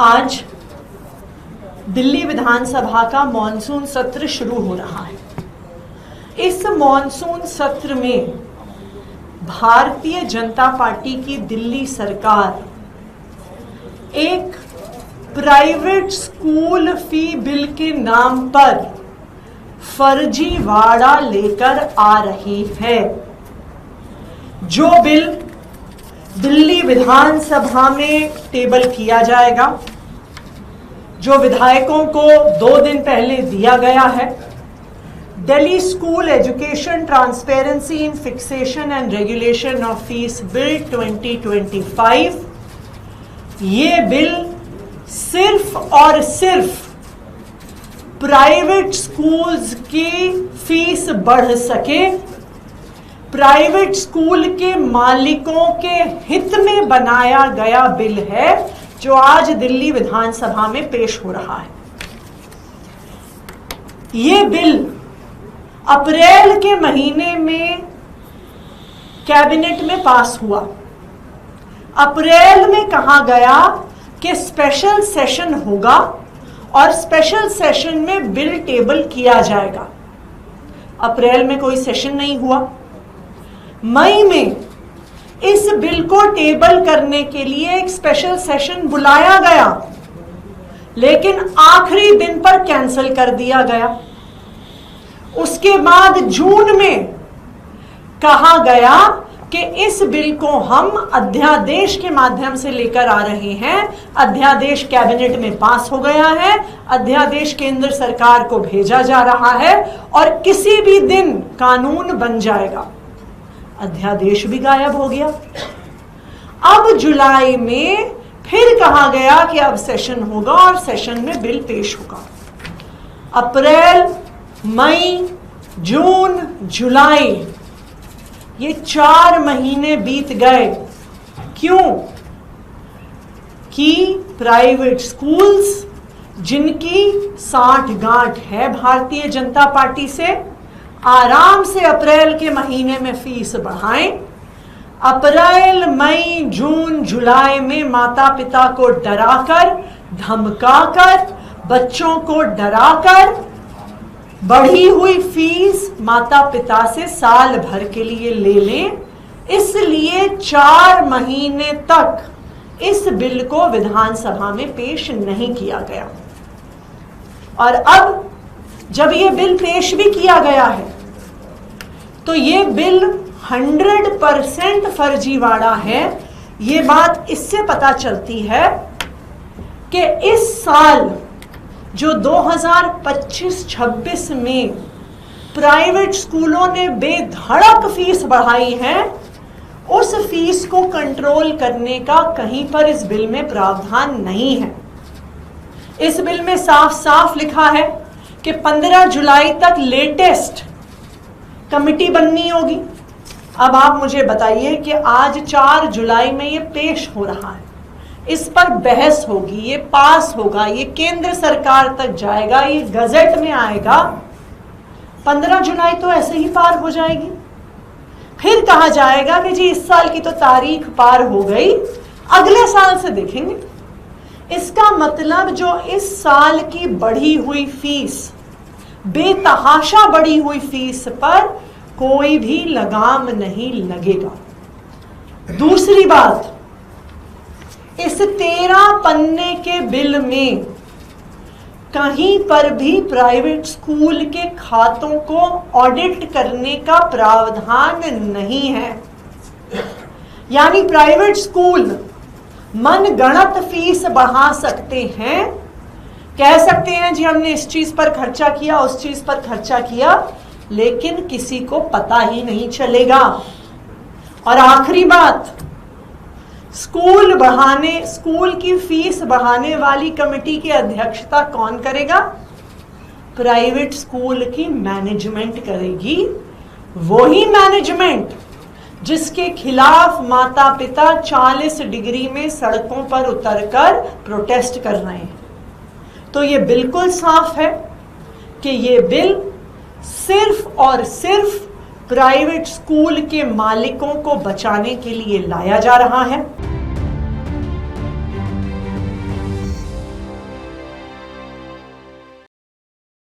आज दिल्ली विधानसभा का मॉनसून सत्र शुरू हो रहा है। इस मॉनसून सत्र में भारतीय जनता पार्टी की दिल्ली सरकार एक प्राइवेट स्कूल फी बिल के नाम पर फर्जीवाड़ा लेकर आ रही है। जो बिल दिल्ली विधानसभा में टेबल किया जाएगा, जो विधायकों को 2 दिन पहले दिया गया है, Delhi school education transparency in fixation and regulation of fees bill 2025, ये बिल सिर्फ और सिर्फ प्राइवेट स्कूल्स की फीस बढ़ सके, प्राइवेट स्कूल के मालिकों के हित में बनाया गया बिल है जो आज दिल्ली विधानसभा में पेश हो रहा है। ये बिल अप्रैल के महीने में कैबिनेट में पास हुआ। अप्रैल में कहा गया कि स्पेशल सेशन होगा और स्पेशल सेशन में बिल टेबल किया जाएगा। अप्रैल में कोई सेशन नहीं हुआ। मई में इस बिल को टेबल करने के लिए एक स्पेशल सेशन बुलाया गया, लेकिन आखिरी दिन पर कैंसिल कर दिया गया। उसके बाद जून में कहा गया कि इस बिल को हम अध्यादेश के माध्यम से लेकर आ रहे हैं। अध्यादेश कैबिनेट में पास हो गया है, अध्यादेश केंद्र सरकार को भेजा जा रहा है और किसी भी दिन कानून बन जाएगा। अध्यादेश भी गायब हो गया। अब जुलाई में फिर कहा गया कि अब सेशन होगा और सेशन में बिल पेश होगा। अप्रैल, मई, जून, जुलाई, ये 4 महीने बीत गए। क्यों? कि प्राइवेट स्कूल्स जिनकी साठगांठ है भारतीय जनता पार्टी से, आराम से अप्रैल के महीने में फीस बढ़ाएं। अप्रैल, मई, जून, जुलाई में माता पिता को डराकर, धमकाकर, बच्चों को डराकर बढ़ी हुई फीस माता पिता से साल भर के लिए ले लें। इसलिए 4 महीने तक इस बिल को विधानसभा में पेश नहीं किया गया। और अब जब ये बिल पेश भी किया गया है तो ये बिल 100% फर्जीवाड़ा है। ये बात इससे पता चलती है कि इस साल जो 2025-26 में प्राइवेट स्कूलों ने बेधड़क फीस बढ़ाई है, उस फीस को कंट्रोल करने का कहीं पर इस बिल में प्रावधान नहीं है। इस बिल में साफ साफ लिखा है कि 15 जुलाई तक लेटेस्ट कमिटी बननी होगी। अब आप मुझे बताइए कि आज 4 जुलाई में ये पेश हो रहा है, इस पर बहस होगी, ये पास होगा, ये केंद्र सरकार तक जाएगा, ये गजट में आएगा। 15 जुलाई तो ऐसे ही पार हो जाएगी। फिर कहा जाएगा कि जी इस साल की तो तारीख पार हो गई, अगले साल से देखेंगे। इसका मतलब जो इस साल की बढ़ी हुई फीस, बेतहाशा बढ़ी हुई फीस पर कोई भी लगाम नहीं लगेगा। दूसरी बात, इस 13 पन्ने के बिल में कहीं पर भी प्राइवेट स्कूल के खातों को ऑडिट करने का प्रावधान नहीं है। यानी प्राइवेट स्कूल मनगढ़ंत फीस बढ़ा सकते हैं, कह सकते हैं जी हमने इस चीज पर खर्चा किया, उस चीज पर खर्चा किया, लेकिन किसी को पता ही नहीं चलेगा। और आखिरी बात, स्कूल की फीस बढ़ाने वाली कमेटी की अध्यक्षता कौन करेगा? प्राइवेट स्कूल की मैनेजमेंट करेगी। वही मैनेजमेंट जिसके खिलाफ माता पिता 40 डिग्री में सड़कों पर उतरकर प्रोटेस्ट कर रहे हैं। तो ये बिल्कुल साफ है कि ये बिल सिर्फ और सिर्फ प्राइवेट स्कूल के मालिकों को बचाने के लिए लाया जा रहा है।